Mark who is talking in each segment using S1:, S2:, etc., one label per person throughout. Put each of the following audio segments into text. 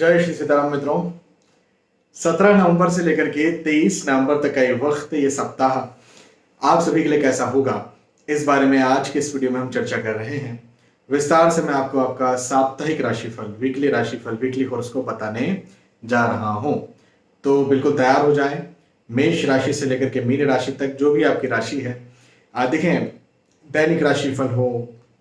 S1: जय श्री सीताराम मित्रों। 17 नवंबर से लेकर के 23 नवंबर तक का ये वक्त, ये सप्ताह आप सभी के लिए कैसा होगा, इस बारे में आज के इस वीडियो में हम चर्चा कर रहे हैं। विस्तार से मैं आपको आपका साप्ताहिक राशिफल, वीकली हॉरोस्कोप बताने जा रहा हूं। तो बिल्कुल तैयार हो जाएं। मेष राशि से लेकर के मीन राशि तक जो भी आपकी राशि है, देखें, दैनिक राशिफल हो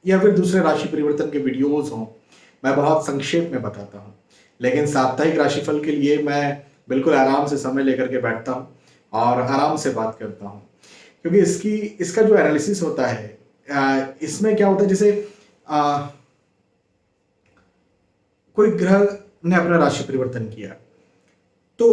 S1: या फिर दूसरे राशि परिवर्तन के वीडियोज हो, मैं बहुत संक्षेप में बताता हूँ। लेकिन साप्ताहिक राशिफल के लिए मैं बिल्कुल आराम से समय लेकर के बैठता हूँ और आराम से बात करता हूँ, क्योंकि इसका जो एनालिसिस होता है, इसमें क्या होता है, जैसे कोई ग्रह ने अपना राशि परिवर्तन किया तो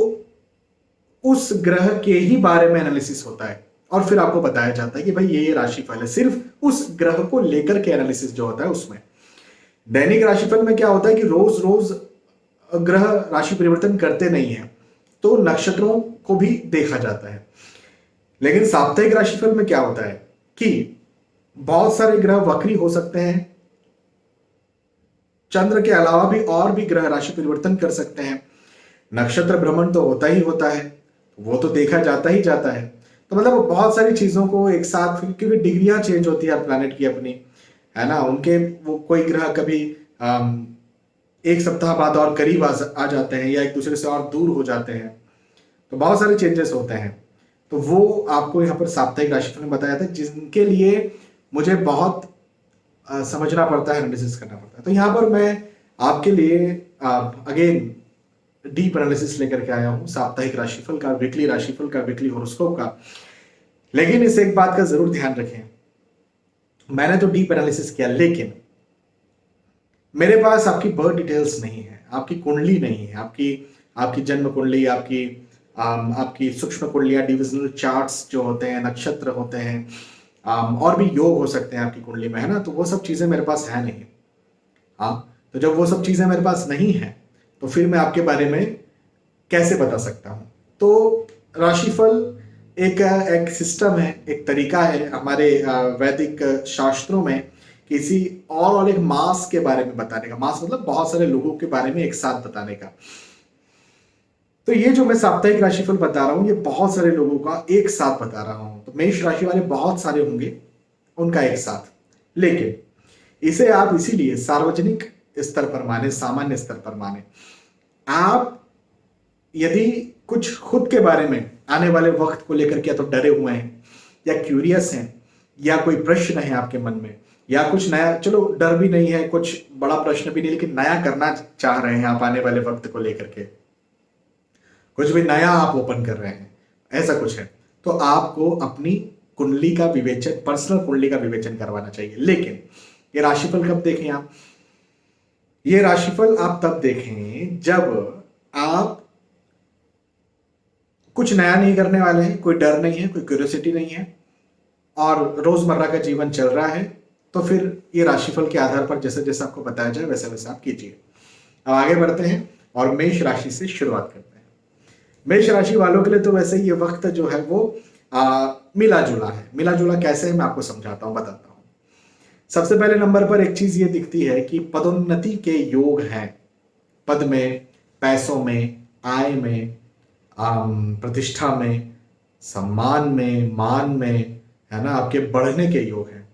S1: उस ग्रह के ही बारे में एनालिसिस होता है और फिर आपको बताया जाता है कि भाई ये राशिफल है। सिर्फ उस ग्रह को लेकर के एनालिसिस जो होता है उसमें। दैनिक राशिफल में क्या होता है कि रोज रोज ग्रह राशि परिवर्तन करते नहीं है, तो नक्षत्रों को भी देखा जाता है। लेकिन साप्ताहिक राशिफल में क्या होता है कि बहुत सारे ग्रह वक्री हो सकते हैं, चंद्र के अलावा भी और भी ग्रह राशि परिवर्तन कर सकते हैं, नक्षत्र भ्रमण तो होता ही होता है, वो तो देखा जाता ही जाता है। तो मतलब बहुत सारी चीजों को एक साथ, क्योंकि डिग्रियां चेंज होती है प्लैनेट की अपनी, है ना, उनके वो कोई ग्रह कभी एक सप्ताह बाद और करीब आ जाते हैं या एक दूसरे से और दूर हो जाते हैं, तो बहुत सारे चेंजेस होते हैं। तो वो आपको यहाँ पर साप्ताहिक राशिफल में बताया था, जिनके लिए मुझे बहुत समझना पड़ता है, एनालिसिस करना पड़ता है। तो यहाँ पर मैं आपके लिए अगेन डीप एनालिसिस लेकर के आया हूँ साप्ताहिक राशिफल का, वीकली राशिफल का, वीकली हॉरोस्कोप का। लेकिन इस एक बात का जरूर ध्यान रखें, मैंने तो डीप एनालिसिस किया, लेकिन मेरे पास आपकी बर्थ डिटेल्स नहीं है, आपकी कुंडली नहीं है, आपकी जन्म कुंडली, आपकी सूक्ष्म कुंडलियां, डिविजनल चार्ट्स जो होते हैं, नक्षत्र होते हैं, और भी योग हो सकते हैं आपकी कुंडली में, है ना। तो वो सब चीजें मेरे पास है नहीं। तो जब वो सब चीजें मेरे पास नहीं है तो फिर मैं आपके बारे में कैसे बता सकता हूं। तो राशिफल एक सिस्टम है, एक तरीका है हमारे वैदिक शास्त्रों में, किसी और एक मास के बारे में बताने का। मास मतलब बहुत सारे लोगों के बारे में एक साथ बताने का। तो ये जो मैं साप्ताहिक राशिफल बता रहा हूं, ये बहुत सारे लोगों का एक साथ बता रहा हूं। तो मेष राशि वाले बहुत सारे होंगे, उनका एक साथ। लेकिन इसे आप इसीलिए सार्वजनिक स्तर पर माने, सामान्य स्तर पर माने। आप यदि कुछ खुद के बारे में आने वाले वक्त को लेकर के तो डरे हुए हैं या क्यूरियस हैं, या कोई प्रश्न है आपके मन में, या कुछ नया, चलो डर भी नहीं है, कुछ बड़ा प्रश्न भी नहीं, लेकिन नया करना चाह रहे हैं आप आने वाले वक्त को लेकर के, कुछ भी नया आप ओपन कर रहे हैं, ऐसा कुछ है, तो आपको अपनी कुंडली का विवेचन, पर्सनल कुंडली का विवेचन करवाना चाहिए। लेकिन ये राशिफल कब देखें आप? ये राशिफल आप तब देखें जब आप कुछ नया नहीं करने वाले हैं, कोई डर नहीं है, कोई क्यूरियोसिटी नहीं है, और रोजमर्रा का जीवन चल रहा है। तो फिर ये राशिफल के आधार पर जैसे जैसे आपको बताया जाए वैसे वैसे आप कीजिए। अब आगे बढ़ते हैं और मेष राशि से शुरुआत करते हैं। मेष राशि वालों के लिए तो वैसे ये वक्त जो है वो मिला जुला है। मिला जुला कैसे है, मैं आपको समझाता हूं, बताता हूं। सबसे पहले नंबर पर एक चीज ये दिखती है कि पदोन्नति के योग हैं। पद में, पैसों में, आय में, प्रतिष्ठा में, सम्मान में, मान में, है ना, आपके बढ़ने के योग हैं,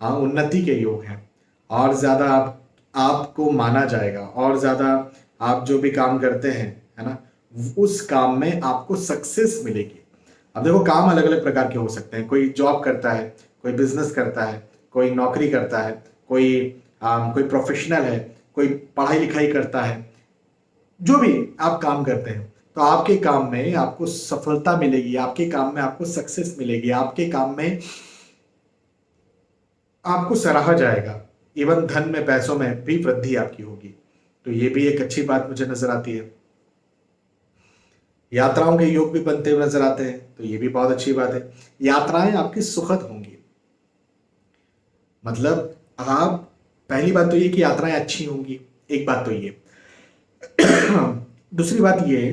S1: हाँ, उन्नति के योग हैं। और ज्यादा आपको माना जाएगा, और ज्यादा आप जो भी काम करते हैं, है ना, उस काम में आपको सक्सेस मिलेगी। अब देखो, काम अलग अलग प्रकार के हो सकते हैं। कोई जॉब करता है, कोई बिजनेस करता है, कोई नौकरी करता है, कोई प्रोफेशनल है, कोई पढ़ाई लिखाई करता है। जो भी आप काम करते हैं, तो आपके काम में आपको सफलता मिलेगी, आपके काम में आपको सक्सेस मिलेगी, आपके काम में आपको सराहा जाएगा। इवन धन में, पैसों में भी वृद्धि आपकी होगी। तो ये भी एक अच्छी बात मुझे नजर आती है। यात्राओं के योग भी बनते हुए नजर आते हैं, तो ये भी बहुत अच्छी बात है। यात्राएं आपकी सुखद होंगी, मतलब आप, पहली बात तो ये कि यात्राएं अच्छी होंगी, एक बात तो ये। दूसरी बात ये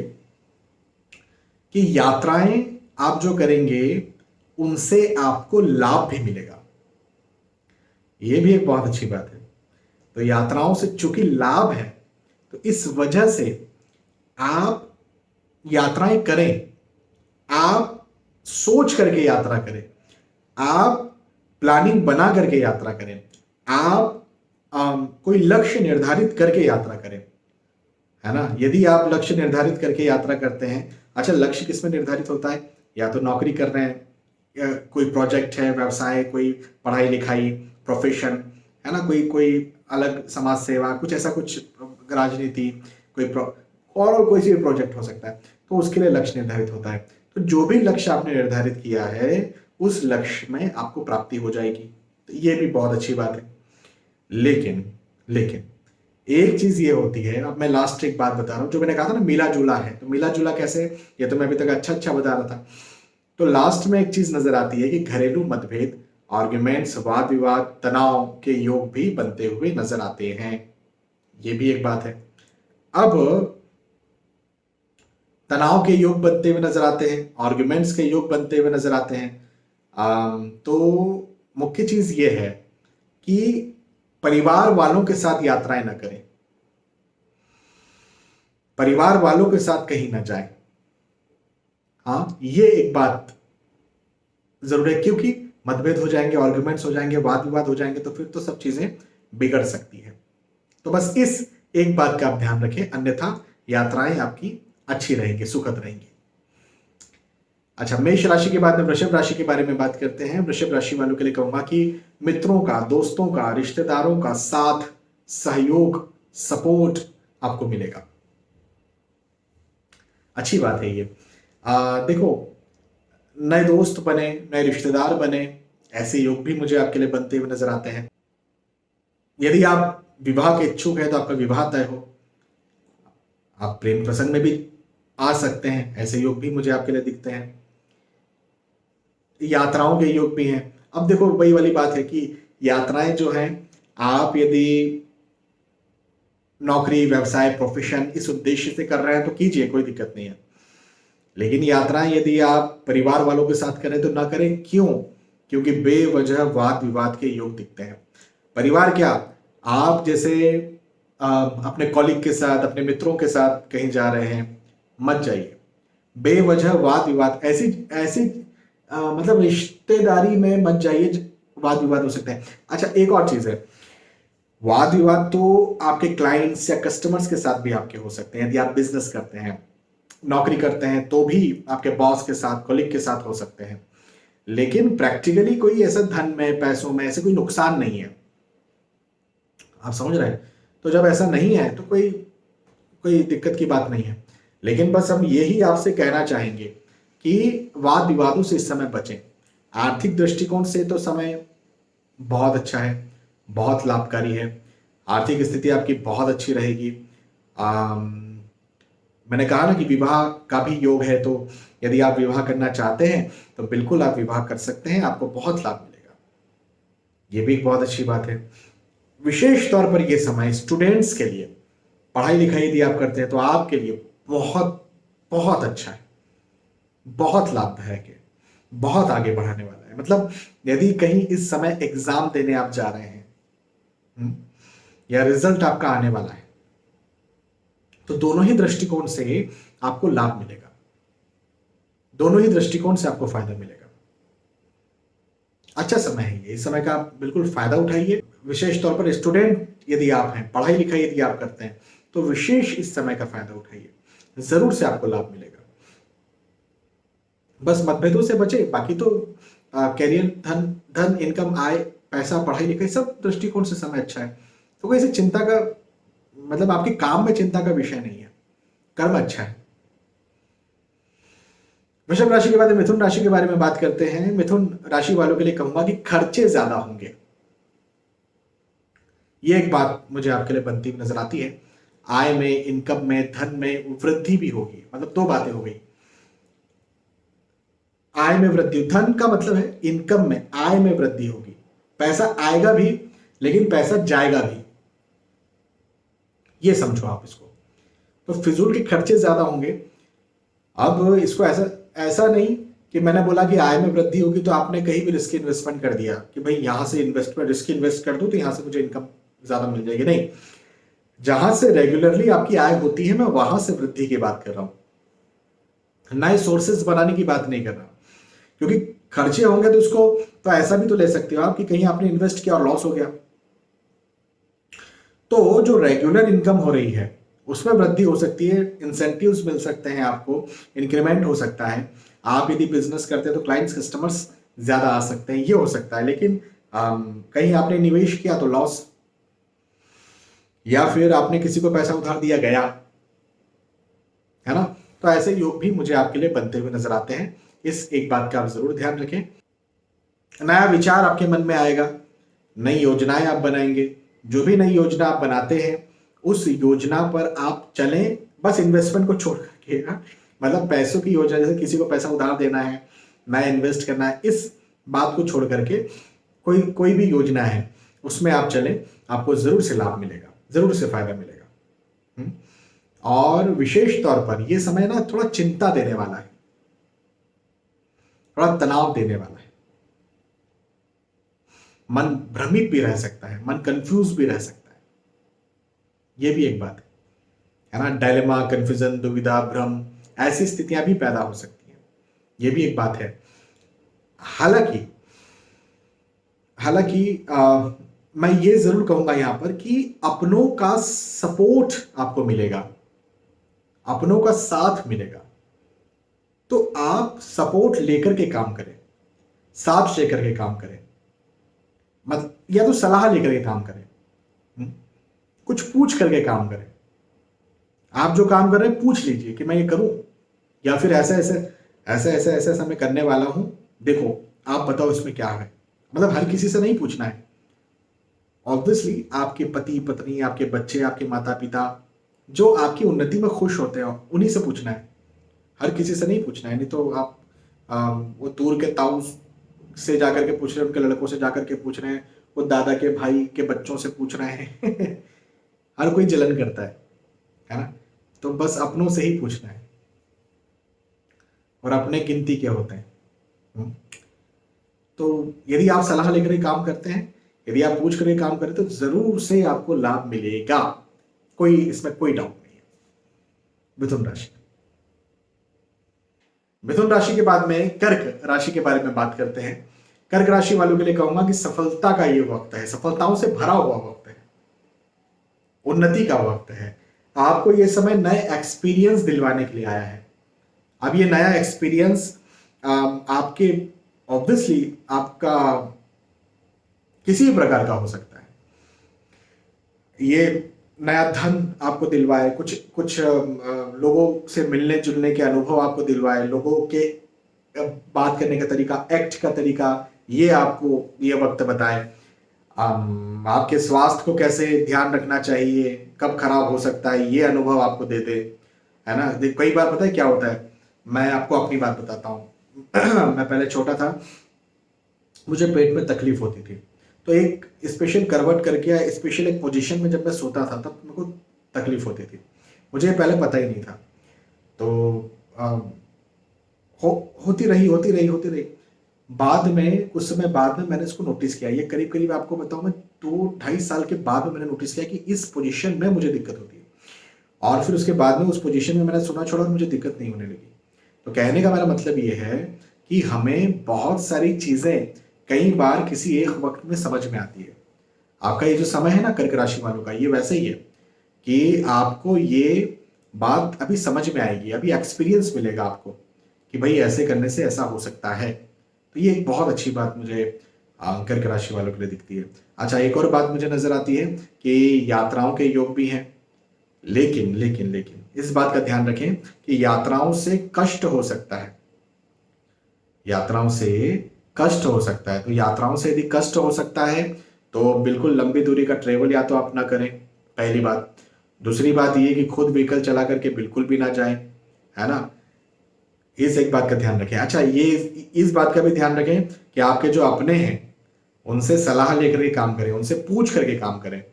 S1: कि यात्राएं आप जो करेंगे उनसे आपको लाभ भी मिलेगा, ये भी एक बहुत अच्छी बात है। तो यात्राओं से चूंकि लाभ है, तो इस वजह से आप यात्राएं करें, आप सोच करके यात्रा करें, आप प्लानिंग बना करके यात्रा करें, आप कोई लक्ष्य निर्धारित करके यात्रा करें, है ना। यदि आप लक्ष्य निर्धारित करके यात्रा करते हैं, अच्छा लक्ष्य किस में निर्धारित होता है, या तो नौकरी कर रहे हैं, या कोई प्रोजेक्ट है, व्यवसाय, कोई पढ़ाई लिखाई, प्रोफेशन, है ना, कोई कोई अलग समाज सेवा, कुछ ऐसा, कुछ राजनीति, और कोई सी भी प्रोजेक्ट हो सकता है, तो उसके लिए लक्ष्य निर्धारित होता है। तो जो भी लक्ष्य आपने निर्धारित किया है उस लक्ष्य में आपको प्राप्ति हो जाएगी, तो ये भी बहुत अच्छी बात है। लेकिन लेकिन एक चीज ये होती है, अब मैं लास्ट एक बात बता रहा हूं, जो मैंने कहा था ना मिला जुला है, तो मिला जुला कैसे, ये तो मैं अभी तक अच्छा बता रहा था। तो लास्ट में एक चीज नजर आती है कि घरेलू मतभेद, आर्ग्यूमेंट्स, वाद विवाद, तनाव के योग भी बनते हुए नजर आते हैं, ये भी एक बात है। अब तनाव के योग बनते हुए नजर आते हैं, आर्ग्यूमेंट्स के योग बनते हुए नजर आते हैं, तो मुख्य चीज ये है कि परिवार वालों के साथ यात्राएं ना करें, परिवार वालों के साथ कहीं ना जाएं। हाँ, ये एक बात जरूर है, क्योंकि मतभेद हो जाएंगे, आर्गुमेंट्स हो जाएंगे, वाद विवाद हो जाएंगे, तो फिर तो सब चीजें बिगड़ सकती है। तो बस इस एक बात का आप ध्यान रखें, अन्यथा यात्राएं आपकी अच्छी रहेंगी, सुखद रहेंगी। अच्छा, मेष राशि के बाद में वृषभ राशि के बारे में बात करते हैं। वृषभ राशि वालों के लिए कहूंगा कि मित्रों का, दोस्तों का, रिश्तेदारों का साथ, सहयोग, सपोर्ट आपको मिलेगा, अच्छी बात है ये। देखो, नए दोस्त बने, नए रिश्तेदार बने, ऐसे योग भी मुझे आपके लिए बनते हुए नजर आते हैं। यदि आप विवाह के इच्छुक हैं तो आपका विवाह तय हो, आप प्रेम प्रसंग में भी आ सकते हैं, ऐसे योग भी मुझे आपके लिए दिखते हैं। यात्राओं के योग भी हैं। अब देखो, वही वाली बात है कि यात्राएं जो हैं, आप यदि नौकरी, व्यवसाय, प्रोफेशन इस उद्देश्य से कर रहे हैं तो कीजिए, कोई दिक्कत नहीं है। लेकिन यात्राएं यदि आप परिवार वालों के साथ करें तो ना करें। क्यों? क्योंकि बेवजह वाद विवाद के योग दिखते हैं। परिवार क्या, आप जैसे अपने कॉलीग के साथ, अपने मित्रों के साथ कहीं जा रहे हैं, मत जाइए। बेवजह वाद विवाद, ऐसी ऐसी मतलब रिश्तेदारी में मत जाइए, वाद विवाद हो सकते हैं। अच्छा, एक और चीज है, वाद विवाद तो आपके क्लाइंट्स या कस्टमर्स के साथ भी आपके हो सकते हैं। यदि आप बिजनेस करते हैं, नौकरी करते हैं, तो भी आपके बॉस के साथ, कॉलीग के साथ हो सकते हैं। लेकिन प्रैक्टिकली कोई ऐसा धन में, पैसों में ऐसे कोई नुकसान नहीं है, आप समझ रहे हैं। तो जब ऐसा नहीं है तो कोई कोई दिक्कत की बात नहीं है। लेकिन बस हम यही आपसे कहना चाहेंगे कि वाद विवादों से इस समय बचें। आर्थिक दृष्टिकोण से तो समय बहुत अच्छा है, बहुत लाभकारी है, आर्थिक स्थिति आपकी बहुत अच्छी रहेगी। मैंने कहा ना कि विवाह का भी योग है, तो यदि आप विवाह करना चाहते हैं तो बिल्कुल आप विवाह कर सकते हैं, आपको बहुत लाभ मिलेगा, ये भी एक बहुत अच्छी बात है। विशेष तौर पर यह समय स्टूडेंट्स के लिए, पढ़ाई लिखाई यदि आप करते हैं तो आपके लिए बहुत बहुत अच्छा है, बहुत लाभदायक है, बहुत आगे बढ़ाने वाला है। मतलब यदि कहीं इस समय एग्जाम देने आप जा रहे हैं या रिजल्ट आपका आने वाला है, तो दोनों ही दृष्टिकोण से आपको लाभ मिलेगा, दोनों ही दृष्टिकोण से आपको फायदा मिलेगा। अच्छा समय है ये, इस समय का आप बिल्कुल फायदा उठाइए। विशेष तौर पर स्टूडेंट यदि आप हैं, पढ़ाई लिखाई यदि आप करते हैं, तो विशेष इस समय का फायदा उठाइए, जरूर से आपको लाभ मिलेगा। बस मतभेदों से बचे, बाकी तो कैरियर, धन, इनकम, आय, पैसा, पढ़ाई लिखाई सब दृष्टिकोण से समय अच्छा है। तो कोई ऐसी चिंता का, मतलब आपके काम में चिंता का विषय नहीं है, कर्म अच्छा है। वृषभ राशि के बाद मिथुन राशि के बारे में बात करते हैं। मिथुन राशि वालों के लिए कहूंगा कि खर्चे ज्यादा होंगे, ये एक बात मुझे आपके लिए बनती हुई नजर आती है। आय में, इनकम में, धन में वृद्धि भी होगी, मतलब दो बातें हो गई। आय में वृद्धि, धन का मतलब है इनकम में, आय में वृद्धि होगी, पैसा आएगा भी लेकिन पैसा जाएगा भी, ये समझो आप इसको। तो फिजूल के खर्चे ज्यादा होंगे। अब इसको ऐसा नहीं कि मैंने बोला कि आय में वृद्धि होगी तो आपने कहीं भी रिस्क इन्वेस्टमेंट कर दिया कि भाई यहां से रिस्क इन्वेस्ट कर दूं तो यहां से मुझे इनकम ज्यादा मिल जाएगी, नहीं। जहां से रेगुलरली आपकी आय होती है, मैं वहां से वृद्धि की बात कर रहा हूं, नए सोर्सेज बनाने की बात नहीं कर रहा। क्योंकि खर्चे होंगे तो उसको तो ऐसा भी तो ले सकते हो आप कि कहीं आपने इन्वेस्ट किया और लॉस हो गया। तो जो रेगुलर इनकम हो रही है उसमें वृद्धि हो सकती है, इंसेंटिव्स मिल सकते हैं आपको, इंक्रीमेंट हो सकता है। आप यदि बिजनेस करते हैं तो क्लाइंट्स कस्टमर्स ज्यादा आ सकते हैं, ये हो सकता है। लेकिन कहीं आपने निवेश किया तो लॉस, या फिर आपने किसी को पैसा उधार दिया गया, है ना। तो ऐसे योग भी मुझे आपके लिए बनते हुए नजर आते हैं। इस एक बात का आप जरूर ध्यान रखें। नया विचार आपके मन में आएगा, नई योजनाएं आप बनाएंगे। जो भी नई योजना आप बनाते हैं उस योजना पर आप चलें, बस इन्वेस्टमेंट को छोड़ करके। हाँ? मतलब पैसों की योजना, जैसे किसी को पैसा उधार देना है, नया इन्वेस्ट करना है, इस बात को छोड़ करके कोई कोई भी योजना है उसमें आप चलें, आपको जरूर से लाभ मिलेगा, जरूर से फायदा मिलेगा। और विशेष तौर पर यह समय ना थोड़ा चिंता देने वाला है, थोड़ा तनाव देने वाला है। मन भ्रमित भी रह सकता है, मन कंफ्यूज भी रह सकता है, यह भी एक बात है ना। डायलेमा, कंफ्यूजन, दुविधा, भ्रम, ऐसी स्थितियां भी पैदा हो सकती हैं, यह भी एक बात है। हालांकि हालांकि मैं ये जरूर कहूंगा यहां पर कि अपनों का सपोर्ट आपको मिलेगा, अपनों का साथ मिलेगा। तो आप सपोर्ट लेकर के काम करें, साथ लेकर के काम करें, मत या तो सलाह लेकर के काम करें, कुछ पूछ करके काम करें। आप जो काम कर रहे हैं पूछ लीजिए कि मैं ये करूं, या फिर ऐसा ऐसा ऐसा ऐसा ऐसा ऐसा मैं करने वाला हूं, देखो आप बताओ इसमें क्या है। मतलब हर किसी से नहीं पूछना है। ऑब्वियसली आपके पति पत्नी, आपके बच्चे, आपके माता पिता जो आपकी उन्नति में खुश होते हैं उन्हीं से पूछना है, हर किसी से नहीं पूछना है। नहीं तो आप वो दूर के ताऊ से जाकर के पूछ रहे हैं, उनके लड़कों से जाकर के पूछ रहे हैं, वो दादा के भाई के बच्चों से पूछ रहे हैं। हर कोई जलन करता है ना। तो बस अपनों से ही पूछना है, और अपने गिनती के होते हैं। तो यदि आप सलाह लेकर काम करते हैं, यदि आप पूछ कर काम करें, तो जरूर से आपको लाभ मिलेगा, कोई इसमें कोई डाउट नहीं है। मिथुन राशि, मिथुन राशि के बाद में कर्क राशि के बारे में बात करते हैं। कर्क राशि वालों के लिए कहूंगा कि सफलता का ये वक्त है, सफलताओं से भरा हुआ वक्त है, उन्नति का वक्त है। आपको ये समय नए एक्सपीरियंस दिलवाने के लिए आया है। अब ये नया एक्सपीरियंस आपके ऑब्वियसली आपका किसी भी प्रकार का हो सकता है। ये नया धन आपको दिलवाए, कुछ कुछ लोगों से मिलने जुलने के अनुभव आपको दिलवाए, लोगों के बात करने का तरीका, एक्ट का तरीका, ये आपको ये वक्त बताए। आपके स्वास्थ्य को कैसे ध्यान रखना चाहिए, कब खराब हो सकता है, ये अनुभव आपको दे दे, है ना। कई बार पता है क्या होता है, मैं आपको अपनी बात बताता हूँ। मैं पहले छोटा था, मुझे पेट में तकलीफ होती थी, तो एक स्पेशल करवट करके या स्पेशल एक पोजीशन में जब मैं सोता था तब मेरे को तकलीफ होती थी। मुझे पहले पता ही नहीं था। तो होती रही। बाद में कुछ समय बाद में मैंने इसको नोटिस किया। ये करीब करीब आपको बताऊं मैं 2-2.5 साल के बाद में मैंने नोटिस किया कि इस पोजीशन में मुझे दिक्कत होती है। और फिर उसके बाद में उस पोजीशन में मैंने सोना छोड़ा और मुझे दिक्कत नहीं होने लगी। तो कहने का मेरा मतलब ये है कि हमें बहुत सारी चीजें कई बार किसी एक वक्त में समझ में आती है। आपका ये जो समय है ना कर्क राशि वालों का, ये वैसे ही है कि आपको ये बात अभी समझ में आएगी, अभी एक्सपीरियंस मिलेगा आपको कि भाई ऐसे करने से ऐसा हो सकता है। तो ये एक बहुत अच्छी बात मुझे कर्क राशि वालों के लिए दिखती है। अच्छा, एक और बात मुझे नजर आती है कि यात्राओं के योग भी हैं, लेकिन लेकिन लेकिन इस बात का ध्यान रखें कि यात्राओं से कष्ट हो सकता है, यात्राओं से कष्ट हो सकता है। तो यात्राओं से यदि कष्ट हो सकता है तो बिल्कुल लंबी दूरी का ट्रेवल या तो आप ना करें, पहली बात। दूसरी बात ये कि खुद व्हीकल चला करके बिल्कुल भी ना जाएं, है ना। इस एक बात का ध्यान रखें। अच्छा, ये इस बात का भी ध्यान रखें कि आपके जो अपने हैं उनसे सलाह लेकर के काम करें, उनसे पूछ करके काम करें।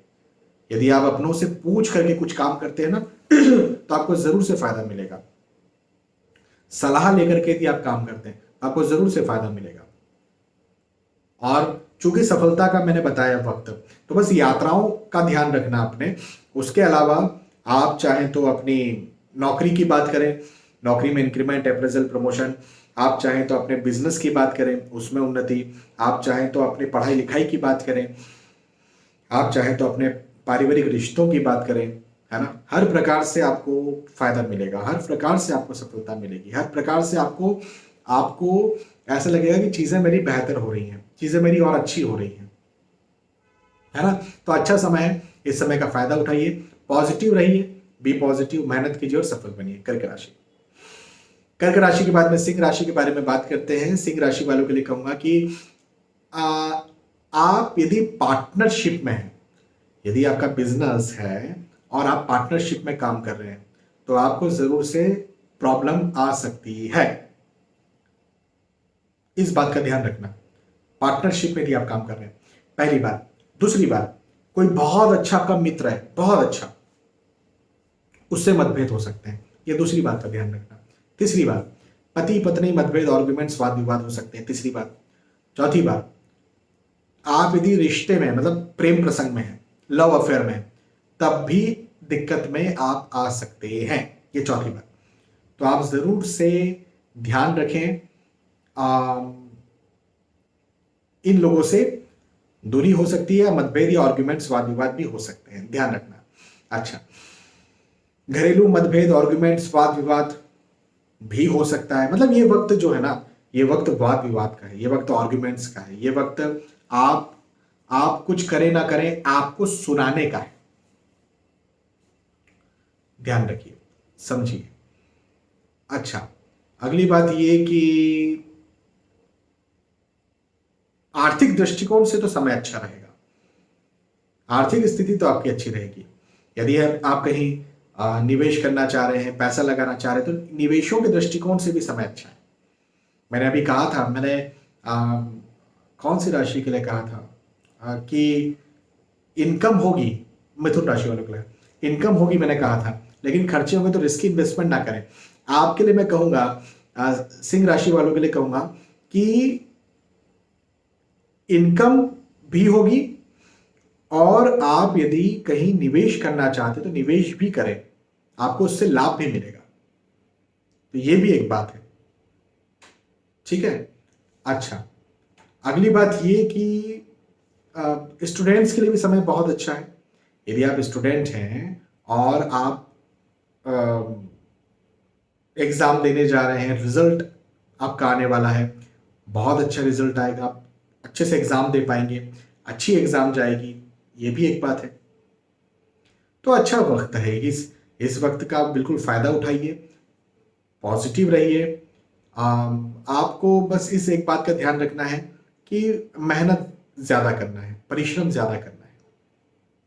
S1: यदि आप अपनों से पूछ करके कुछ काम करते हैं ना तो आपको जरूर से फायदा मिलेगा। सलाह लेकर के यदि आप काम करते हैं आपको जरूर से फायदा मिलेगा। और चूंकि सफलता का मैंने बताया वक्त, तो बस यात्राओं का ध्यान रखना अपने, उसके अलावा आप चाहें तो अपनी नौकरी की बात करें, नौकरी में इंक्रीमेंट, अप्रेजल, प्रमोशन। आप चाहें तो अपने बिजनेस की बात करें, उसमें उन्नति। आप चाहें तो अपनी पढ़ाई लिखाई की बात करें, आप चाहें तो अपने पारिवारिक रिश्तों की बात करें, है ना। हर प्रकार से आपको फायदा मिलेगा, हर प्रकार से आपको सफलता मिलेगी, हर प्रकार से आपको आपको ऐसा लगेगा कि चीजें मेरी बेहतर हो रही हैं, चीजें मेरी और अच्छी हो रही हैं, है ना। तो अच्छा समय है, इस समय का फायदा उठाइए, पॉजिटिव रहिए, बी पॉजिटिव, मेहनत कीजिए और सफल बनिए। कर्क राशि। कर्क राशि के बाद में सिंह राशि के बारे में बात करते हैं। सिंह राशि वालों के लिए कहूंगा कि आ, आप यदि पार्टनरशिप में हैं, यदि आपका बिजनेस है और आप पार्टनरशिप में काम कर रहे हैं, तो आपको जरूर से प्रॉब्लम आ सकती है। इस बात का ध्यान रखना, पार्टनरशिप में यदि आप काम कर रहे हैं, पहली बात। दूसरी बात, कोई बहुत अच्छा आपका मित्र है, बहुत अच्छा, उससे मतभेद हो सकते हैं, ये दूसरी बात का ध्यान रखना। तीसरी बात, पति पत्नी मतभेद, आर्ग्यूमेंट्स, वाद विवाद हो सकते हैं, तीसरी बात। चौथी बात, आप यदि रिश्ते में मतलब प्रेम प्रसंग में है, लव अफेयर में है, तब भी दिक्कत में आप आ सकते हैं, ये चौथी बात। तो आप जरूर से ध्यान रखें, इन लोगों से दूरी हो सकती है, मतभेद या आर्ग्यूमेंट्स, वाद विवाद भी हो सकते हैं, ध्यान रखना। अच्छा, घरेलू मतभेद, आर्ग्यूमेंट्स, वाद विवाद भी हो सकता है। मतलब ये वक्त जो है ना, ये वक्त वाद विवाद का है, ये वक्त आर्ग्यूमेंट्स का है, ये वक्त आप आप कुछ करें ना करें, आपको सुनाने का है। ध्यान रखिए, समझिए। अच्छा, अगली बात ये कि आर्थिक दृष्टिकोण से तो समय अच्छा रहेगा, आर्थिक स्थिति तो आपकी अच्छी रहेगी। यदि आप कहीं निवेश करना चाह रहे हैं, पैसा लगाना चाह रहे हैं, तो निवेशों के दृष्टिकोण से भी समय अच्छा है। मैंने अभी कहा था, मैंने कौन सी राशि के लिए कहा था कि इनकम होगी, मिथुन राशि वालों के लिए इनकम होगी मैंने कहा था, लेकिन खर्चे होंगे तो रिस्की इन्वेस्टमेंट ना करें। आपके लिए मैं कहूंगा, सिंह राशि वालों के लिए कहूंगा कि इनकम भी होगी, और आप यदि कहीं निवेश करना चाहते तो निवेश भी करें, आपको उससे लाभ भी मिलेगा। तो ये भी एक बात है, ठीक है। अच्छा, अगली बात ये कि स्टूडेंट्स के लिए भी समय बहुत अच्छा है। यदि आप स्टूडेंट हैं और आप एग्जाम देने जा रहे हैं, रिजल्ट आपका आने वाला है, बहुत अच्छा रिजल्ट आएगा, आप अच्छे से एग्जाम दे पाएंगे, अच्छी एग्जाम जाएगी, ये भी एक बात है। तो अच्छा वक्त है, इस वक्त का आप बिल्कुल फायदा उठाइए, पॉजिटिव रहिए। आपको बस इस एक बात का ध्यान रखना है कि मेहनत ज्यादा करना है, परिश्रम ज्यादा करना है।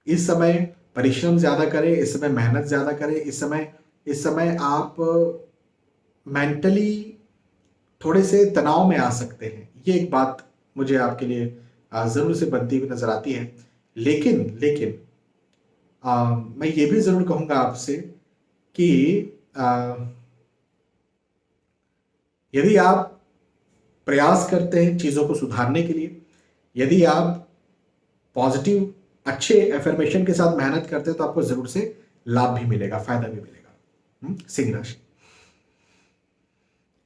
S1: इस समय परिश्रम ज्यादा करें, इस समय मेहनत ज्यादा करें, इस समय आप मेंटली थोड़े से तनाव में आ सकते हैं, ये एक बात मुझे आपके लिए जरूर से बनती हुई नजर आती है। लेकिन लेकिन मैं ये भी जरूर कहूंगा आपसे कि यदि आप प्रयास करते हैं चीजों को सुधारने के लिए, यदि आप पॉजिटिव अच्छे एफर्मेशन के साथ मेहनत करते हैं, तो आपको जरूर से लाभ भी मिलेगा, फायदा भी मिलेगा। सिंह राशि।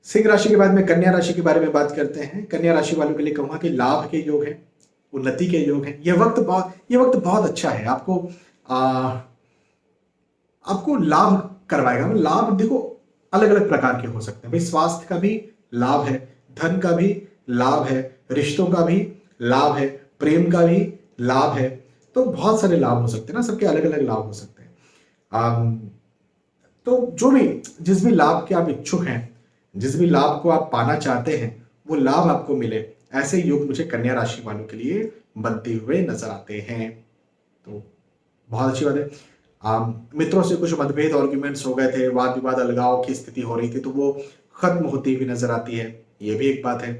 S1: सिंह राशि के बाद में कन्या राशि के बारे में बात करते हैं। कन्या राशि वालों के लिए कहूंगा कि लाभ के योग है, उन्नति के योग है। ये वक्त बहुत अच्छा है, आपको लाभ करवाएगा। लाभ देखो अलग अलग प्रकार के हो सकते हैं भाई, स्वास्थ्य का भी लाभ है, धन का भी लाभ है, रिश्तों का भी लाभ है, प्रेम का भी लाभ है। तो बहुत सारे लाभ हो सकते हैं ना, सबके अलग अलग लाभ हो सकते हैं। तो जो भी जिस भी लाभ के आप इच्छुक हैं, जिस भी लाभ को आप पाना चाहते हैं, वो लाभ आपको मिले, ऐसे योग मुझे कन्या राशि वालों के लिए बनते हुए नजर आते हैं। तो बहुत अच्छी बात है। मित्रों से कुछ मतभेद, आर्ग्यूमेंट्स हो गए थे, वाद विवाद, अलगाव की स्थिति हो रही थी, तो वो खत्म होती हुई नजर आती है, ये भी एक बात है।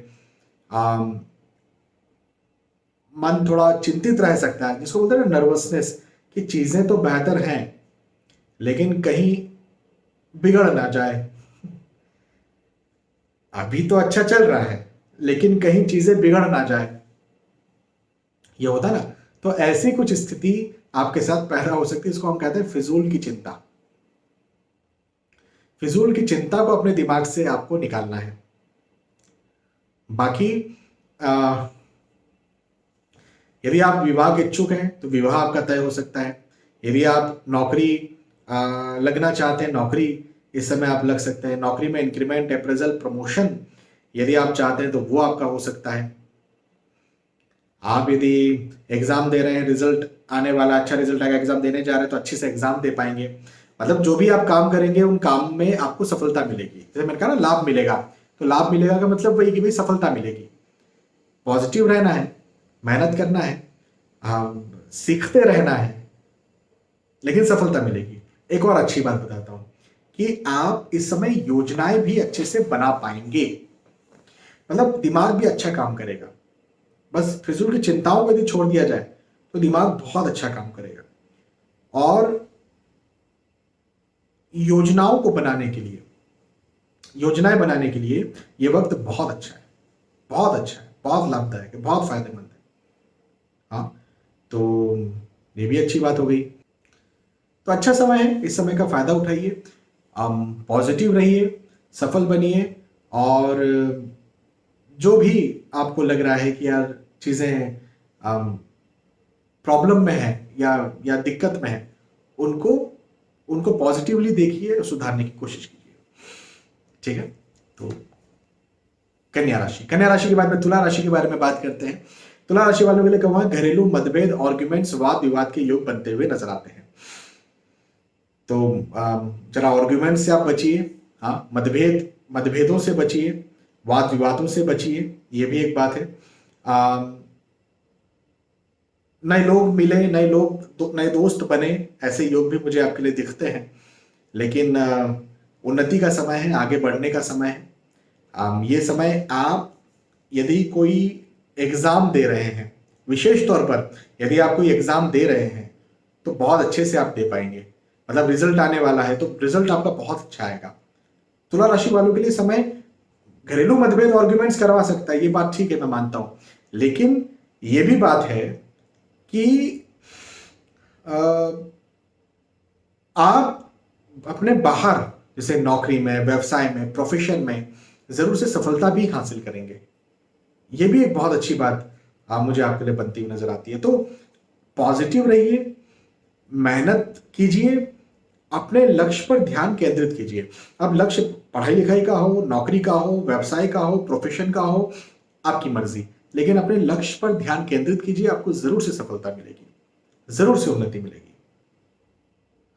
S1: मन थोड़ा चिंतित रह सकता है, जिसको बोलते हैं ना नर्वसनेस, कि चीजें तो बेहतर हैं लेकिन कहीं बिगड़ ना जाए। अभी तो अच्छा चल रहा है लेकिन कहीं चीजें बिगड़ ना जाए, ये होता ना। तो ऐसी कुछ स्थिति आपके साथ पैदा हो सकती है। इसको हम कहते हैं फिजूल की चिंता। फिजूल की चिंता को अपने दिमाग से आपको निकालना है। बाकी यदि आप विवाह के इच्छुक हैं तो विवाह आपका तय हो सकता है। यदि आप नौकरी लगना चाहते हैं, नौकरी इस समय आप लग सकते हैं। नौकरी में इंक्रीमेंट, अप्रेजल, प्रमोशन यदि आप चाहते हैं तो वो आपका हो सकता है। आप यदि एग्जाम दे रहे हैं, रिजल्ट आने वाला, अच्छा रिजल्ट आएगा, एग्जाम देने जा रहे हैं तो अच्छे से एग्जाम दे पाएंगे। मतलब जो भी आप काम करेंगे उन काम में आपको सफलता मिलेगी। जैसे मैंने कहा ना, लाभ मिलेगा, तो लाभ मिलेगा का मतलब वही कि भाई सफलता मिलेगी। पॉजिटिव रहना है, मेहनत करना है, सीखते रहना है, लेकिन सफलता मिलेगी। एक और अच्छी बात बताता हूं कि आप इस समय योजनाएं भी अच्छे से बना पाएंगे। मतलब दिमाग भी अच्छा काम करेगा। बस फिजूल की चिंताओं को यदि छोड़ दिया जाए तो दिमाग बहुत अच्छा काम करेगा। और योजनाएं बनाने के लिए ये वक्त बहुत अच्छा है, बहुत अच्छा है, बहुत लाभदायक है, बहुत फायदेमंद है। हाँ, तो ये भी अच्छी बात हो गई। तो अच्छा समय है, इस समय का फायदा उठाइए, पॉजिटिव रहिए, सफल बनिए। और जो भी आपको लग रहा है कि यार चीजें प्रॉब्लम में है या दिक्कत में है, उनको पॉजिटिवली देखिए और सुधारने की कोशिश कीजिए। ठीक है। तो कन्या राशि के बाद में तुला राशि के बारे में बात करते हैं। तुला राशि वालों के लिए कहूंगा, घरेलू मतभेद, आर्ग्यूमेंट्स, वाद विवाद के योग बनते हुए नजर आते हैं। तो जरा आर्ग्यूमेंट से आप बचिए। हाँ, मतभेदों से बचिए, वाद विवादों से बचिए, ये भी एक बात है। नए लोग मिले, नए दोस्त बने, ऐसे योग भी मुझे आपके लिए दिखते हैं। लेकिन उन्नति का समय है, आगे बढ़ने का समय है। ये समय आप यदि कोई एग्जाम दे रहे हैं, विशेष तौर पर यदि आप कोई एग्जाम दे रहे हैं तो बहुत अच्छे से आप दे पाएंगे। मतलब रिजल्ट आने वाला है तो रिजल्ट आपका बहुत अच्छा आएगा। तुला राशि वालों के लिए समय घरेलू मतभेद, आर्ग्यूमेंट्स करवा सकता है, ये बात ठीक है, मैं मानता हूं। लेकिन ये भी बात है कि आप अपने बाहर, जैसे नौकरी में, व्यवसाय में, प्रोफेशन में जरूर से सफलता भी हासिल करेंगे। ये भी एक बहुत अच्छी बात मुझे आपके लिए बनती हुई नजर आती है। तो पॉजिटिव रहिए, मेहनत कीजिए, अपने लक्ष्य पर ध्यान केंद्रित कीजिए। अब लक्ष्य पढ़ाई लिखाई का हो, नौकरी का हो, व्यवसाय का हो, प्रोफेशन का हो, आपकी मर्जी, लेकिन अपने लक्ष्य पर ध्यान केंद्रित कीजिए। आपको जरूर से सफलता मिलेगी, जरूर से उन्नति मिलेगी।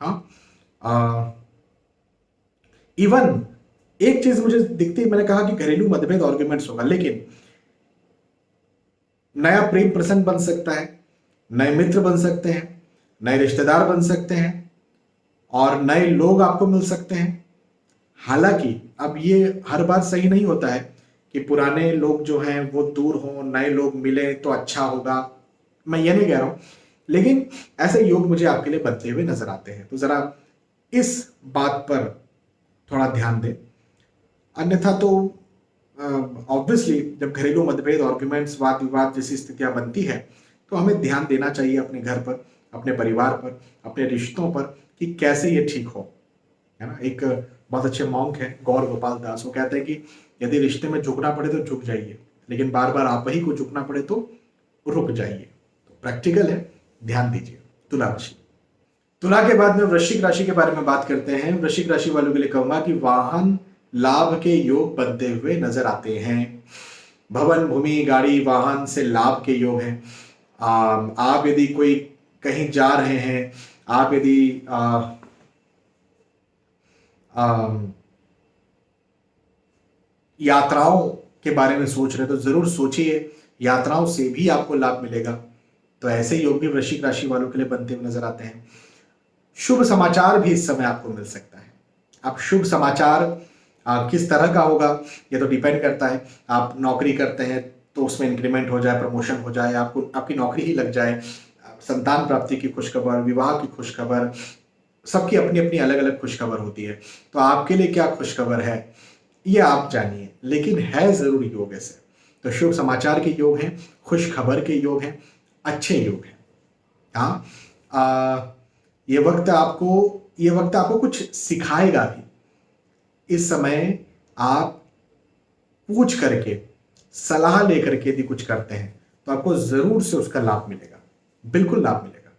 S1: हाँ, इवन एक चीज मुझे दिखती है, मैंने कहा कि घरेलू मतभेद, आर्ग्यूमेंट्स होगा, लेकिन नया प्रेम प्रसंग बन सकता है, नए मित्र बन सकते हैं, नए रिश्तेदार बन सकते हैं, और नए लोग आपको मिल सकते हैं। हालांकि अब ये हर बार सही नहीं होता है कि पुराने लोग जो हैं वो दूर हों, नए लोग मिले तो अच्छा होगा, मैं ये नहीं कह रहा हूं, लेकिन ऐसे योग मुझे आपके लिए बनते हुए नजर आते हैं। तो जरा इस बात पर थोड़ा ध्यान दें। अन्यथा तो ऑब्वियसली जब घरेलू मतभेद, आर्ग्यूमेंट्स, वाद विवाद जैसी स्थितियां बनती है तो हमें ध्यान देना चाहिए अपने घर पर, अपने परिवार पर, अपने रिश्तों पर, कि कैसे ये ठीक हो, है ना। एक बहुत अच्छे मॉन्क है गौर गोपाल दास, वो कहते हैं कि यदि रिश्ते में झुकना पड़े तो झुक जाइए, लेकिन बार बार आप ही को झुकना पड़े तो रुक जाइए। तो प्रैक्टिकल है, ध्यान दीजिए। तुला राशि, तुला के बाद में वृश्चिक राशि के बारे में बात करते हैं। वृश्चिक राशि वालों के लिए कहूंगा कि वाहन लाभ के योग बनते हुए नजर आते हैं। भवन, भूमि, गाड़ी, वाहन से लाभ के योग हैं। आप यदि कोई कहीं जा रहे हैं, आप यदि यात्राओं के बारे में सोच रहे हैं तो जरूर सोचिए, यात्राओं से भी आपको लाभ मिलेगा। तो ऐसे योग भी वृश्चिक राशि वालों के लिए बनते हुए नजर आते हैं। शुभ समाचार भी इस समय आपको मिल सकता है। अब शुभ समाचार किस तरह का होगा ये तो डिपेंड करता है। आप नौकरी करते हैं तो उसमें इंक्रीमेंट हो जाए, प्रमोशन हो जाए, आपकी नौकरी ही लग जाए, संतान प्राप्ति की खुशखबर, विवाह की खुशखबर, सबकी अपनी अपनी अलग अलग खुशखबर होती है। तो आपके लिए क्या खुशखबर है ये आप जानिए, लेकिन है जरूर योग ऐसे। तो शुभ समाचार के योग हैं, खुश खबर के योग हैं, अच्छे योग हैं। हाँ, ये वक्त आपको कुछ सिखाएगा भी। इस समय आप पूछ करके, सलाह लेकर के यदि कुछ करते हैं तो आपको जरूर से उसका लाभ मिलेगा, बिल्कुल लाभ मिलेगा।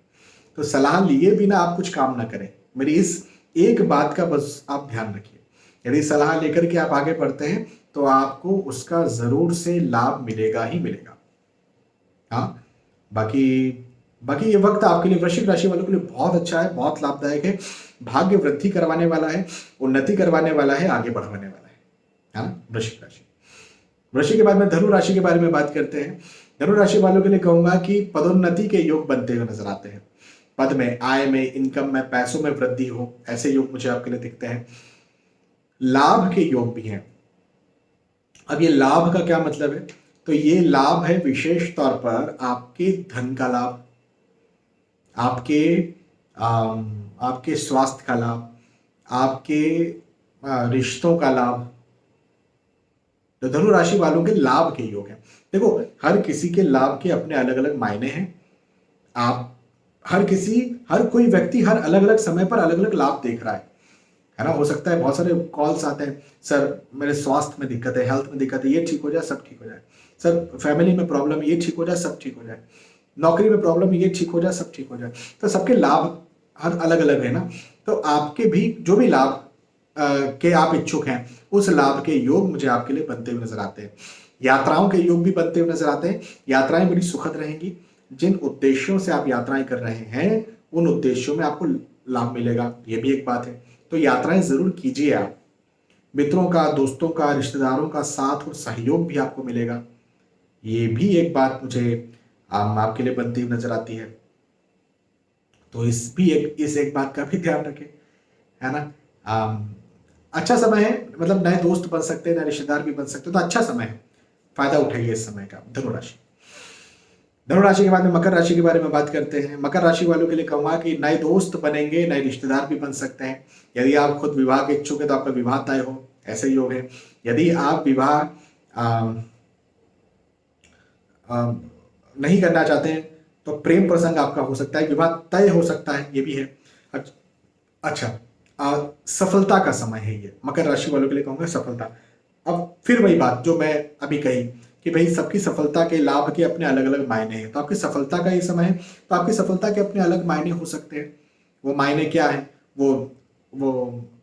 S1: तो सलाह लिए बिना आप कुछ काम ना करें, मेरी इस एक बात का बस आप ध्यान रखिए। यदि सलाह लेकर के आप आगे बढ़ते हैं तो आपको उसका जरूर से लाभ मिलेगा ही मिलेगा। हाँ, बाकी बाकी ये वक्त आपके लिए, वृश्चिक राशि वालों के लिए बहुत अच्छा है, बहुत लाभदायक है, भाग्य वृद्धि करवाने वाला है, उन्नति करवाने वाला है, आगे बढ़वाने वाला है। हाँ, वृश्चिक राशि। वृश्चिक के बाद में धनु राशि के बारे में बात करते हैं। धनु राशि वालों के लिए कहूंगा कि पदोन्नति के योग बनते हुए नजर आते हैं। पद में, आय में, इनकम में, पैसों में वृद्धि हो, ऐसे योग मुझे आपके लिए दिखते हैं। लाभ के योग भी हैं। अब ये लाभ का क्या मतलब है? तो ये लाभ है विशेष तौर पर आपके धन का लाभ, आपके आपके स्वास्थ्य का लाभ, आपके रिश्तों का लाभ। तो धनु राशि वालों के लाभ के योग हैं। देखो, हर किसी के लाभ के अपने अलग अलग मायने हैं। आप हर कोई व्यक्ति हर अलग अलग समय पर अलग अलग लाभ देख रहा है ना। हो सकता है बहुत सारे कॉल्स आते हैं, सर मेरे स्वास्थ्य में दिक्कत है, हेल्थ में दिक्कत है, ये ठीक हो जाए, सब ठीक हो जाए। सर फैमिली में प्रॉब्लम, ये ठीक हो जाए, सब ठीक हो जाए। नौकरी में प्रॉब्लम, ये ठीक हो जाए, सब ठीक हो जाए। तो सबके लाभ हर अलग अलग है ना। तो आपके भी जो भी लाभ के आप इच्छुक हैं, उस लाभ के योग मुझे आपके लिए बनते हुए नजर आते हैं। यात्राओं के योग भी बनते हुए नजर आते हैं। यात्राएं बड़ी सुखद रहेंगी। जिन उद्देश्यों से आप यात्राएं कर रहे हैं, उन उद्देश्यों में आपको लाभ मिलेगा, ये भी एक बात है। तो यात्राएं जरूर कीजिए आप। मित्रों का, दोस्तों का, रिश्तेदारों का साथ और सहयोग भी आपको मिलेगा, ये भी एक बात मुझे आपके लिए बनती हुई नजर आती है। तो इस एक बात का भी ध्यान रखें, है ना। अच्छा समय है, मतलब नए दोस्त बन सकते हैं, नए रिश्तेदार भी बन सकते हैं। तो अच्छा समय है, फायदा उठाइए इस समय का। धनुराशि के बाद में मकर राशि के बारे में बात करते हैं। मकर राशि वालों के लिए कहूंगा कि नए दोस्त बनेंगे, नए रिश्तेदार भी बन सकते हैं। यदि आप खुद विवाह के इच्छुक है तो आपका विवाह तय हो, ऐसे योग है। यदि आप विवाह नहीं करना चाहते हैं तो प्रेम प्रसंग आपका हो सकता है, विवाह तय हो सकता है, ये भी है। अच्छा, सफलता का समय है ये, मकर राशि वालों के लिए कहूंगा सफलता। अब फिर वही बात जो मैं अभी कही कि भाई सबकी सफलता के, लाभ के अपने अलग अलग मायने हैं। तो आपकी सफलता का ये समय है, तो आपकी सफलता के अपने अलग मायने हो सकते हैं। वो मायने क्या है? वो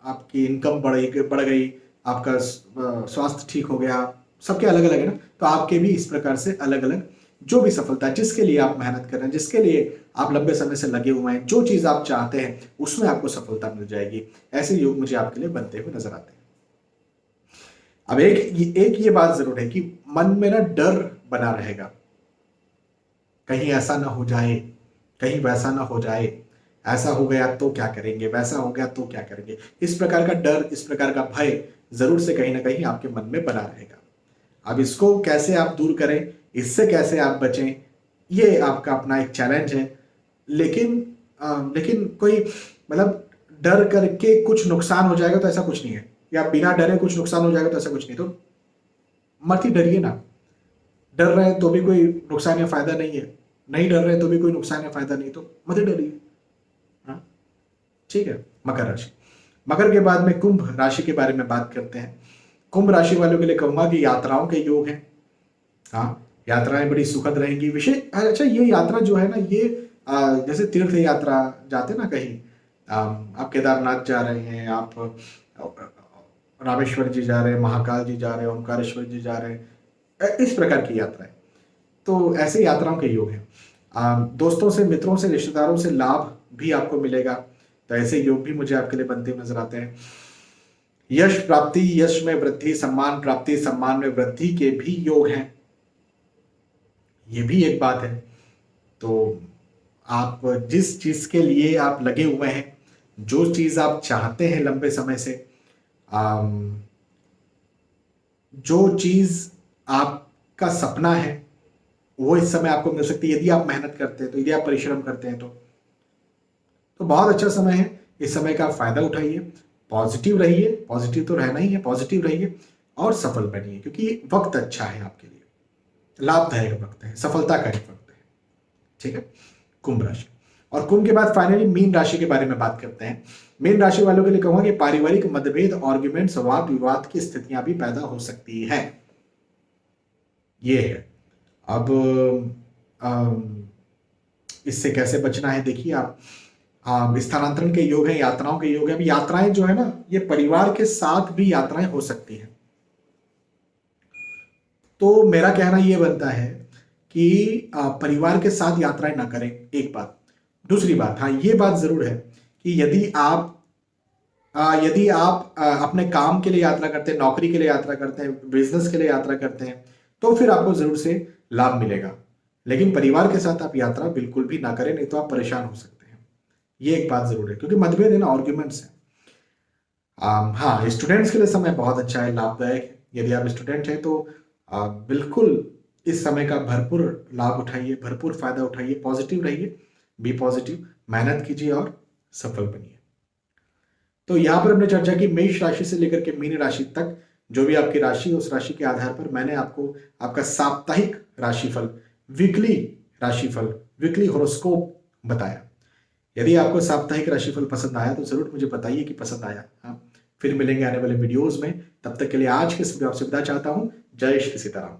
S1: आपकी इनकम बढ़ गई, आपका स्वास्थ्य ठीक हो गया, सबके अलग अलग है ना। तो आपके भी इस प्रकार से अलग अलग जो भी सफलता, जिसके लिए आप मेहनत कर रहे हैं, जिसके लिए आप लंबे समय से लगे हुए हैं, जो चीज आप चाहते हैं, उसमें आपको सफलता मिल जाएगी। ऐसे योग मुझे आपके लिए बनते हुए नजर आते हैं। अब एक ये बात जरूर है कि मन में ना डर बना रहेगा, कहीं ऐसा ना हो जाए, कहीं वैसा ना हो जाए, ऐसा हो गया तो क्या करेंगे, वैसा हो गया तो क्या करेंगे। इस प्रकार का डर, इस प्रकार का भय जरूर से कहीं ना कहीं आपके मन में बना रहेगा। अब इसको कैसे आप दूर करें, इससे कैसे आप बचें, ये आपका अपना एक चैलेंज है। लेकिन कोई मतलब डर करके कुछ नुकसान हो जाएगा तो ऐसा कुछ नहीं है, या बिना डरे कुछ नुकसान हो जाएगा तो ऐसा कुछ नहीं। तो मत ही डरिए ना। डर रहे तो भी कोई नुकसान या फायदा नहीं है, नहीं डर रहे तो भी कोई नुकसान या फायदा नहीं, तो मत ही डरिए। हाँ, ठीक है। मकर राशि, मकर के बाद में कुंभ राशि के बारे में बात करते हैं। कुंभ राशि वालों के लिए कहूंगा कि यात्राओं के योग हैं। हाँ, यात्राएं बड़ी सुखद रहेंगी। विशेष अच्छा, ये यात्रा जो है ना, ये जैसे तीर्थ यात्रा जाते ना कहीं, आप केदारनाथ जा रहे हैं, आप रामेश्वर जी जा रहे हैं, महाकाल जी जा रहे हैं, ओमकारेश्वर जी जा रहे हैं, इस प्रकार की यात्राएं। तो ऐसे यात्राओं के योग हैं। दोस्तों से, मित्रों से, रिश्तेदारों से लाभ भी आपको मिलेगा। तो ऐसे योग भी मुझे आपके लिए बनते हुए नजर आते हैं। यश प्राप्ति, यश में वृद्धि, सम्मान प्राप्ति, सम्मान में वृद्धि के भी योग हैं, ये भी एक बात है। तो आप जिस चीज के लिए आप लगे हुए हैं, जो चीज आप चाहते हैं लंबे समय से, जो चीज आपका सपना है, वो इस समय आपको मिल सकती है यदि आप मेहनत करते हैं, तो यदि आप परिश्रम करते हैं तो बहुत अच्छा समय है। इस समय का फायदा उठाइए, पॉजिटिव रहिए, पॉजिटिव तो रहना ही है, पॉजिटिव रहिए और सफल बनिए, क्योंकि वक्त अच्छा है आपके लिए, लाभदायक वक्त है, सफलता का एक वक्त है। ठीक है, कुंभ राशि। और कुंभ के बाद फाइनली मीन राशि के बारे में बात करते हैं। मीन राशि वालों के लिए कहूंगा कि पारिवारिक मतभेद, आर्ग्यूमेंट्स, वाद विवाद की स्थितियां भी पैदा हो सकती है। ये है। अब इससे कैसे बचना है, देखिए आप स्थानांतरण के योग है, यात्राओं के योग है। अभी यात्राएं जो है ना, ये परिवार के साथ भी यात्राएं हो सकती हैं। तो मेरा कहना यह बनता है कि परिवार के साथ यात्राएं ना करें, एक बात। दूसरी बात, हाँ ये बात जरूर है कि यदि आप अपने काम के लिए यात्रा करते हैं, नौकरी के लिए यात्रा करते हैं, बिजनेस के लिए यात्रा करते हैं, तो फिर आपको जरूर से लाभ मिलेगा। लेकिन परिवार के साथ आप यात्रा बिल्कुल भी ना करें, नहीं तो आप परेशान हो सकते हैं। ये एक बात जरूर है, क्योंकि मतभेद है ना, आर्ग्यूमेंट्स है। हाँ, स्टूडेंट्स के लिए समय बहुत अच्छा है, लाभदायक है। यदि आप स्टूडेंट हैं तो बिल्कुल इस समय का भरपूर लाभ उठाइए, भरपूर फायदा उठाइए, पॉजिटिव रहिए, बी पॉजिटिव, मेहनत कीजिए और सफल बनिए। तो यहाँ पर हमने चर्चा की मेष राशि से लेकर के मीन राशि तक, जो भी आपकी राशि है उस राशि के आधार पर मैंने आपको आपका साप्ताहिक राशिफल, वीकली राशिफल, वीकली हॉरोस्कोप बताया। यदि आपको साप्ताहिक राशिफल पसंद आया तो जरूर मुझे बताइए कि पसंद आया। हाँ, फिर मिलेंगे आने वाले वीडियोस में। तब तक के लिए आज के इस वीडियो से विदा चाहता हूं। जय श्री सीताराम।